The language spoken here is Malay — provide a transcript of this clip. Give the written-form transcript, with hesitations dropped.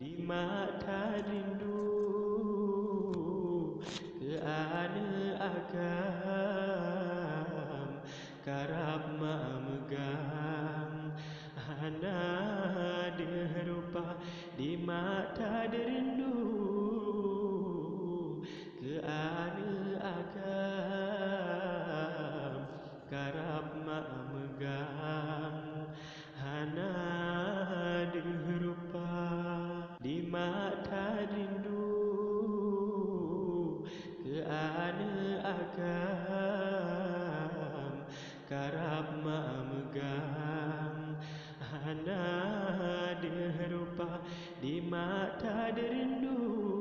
Di mata rindu ke ane agam karap memegang hana derupa di mata rindu ke ane agam karap memegang hana derupa di mata rindu ke ane agam karap memegang hana derupa di mata rindu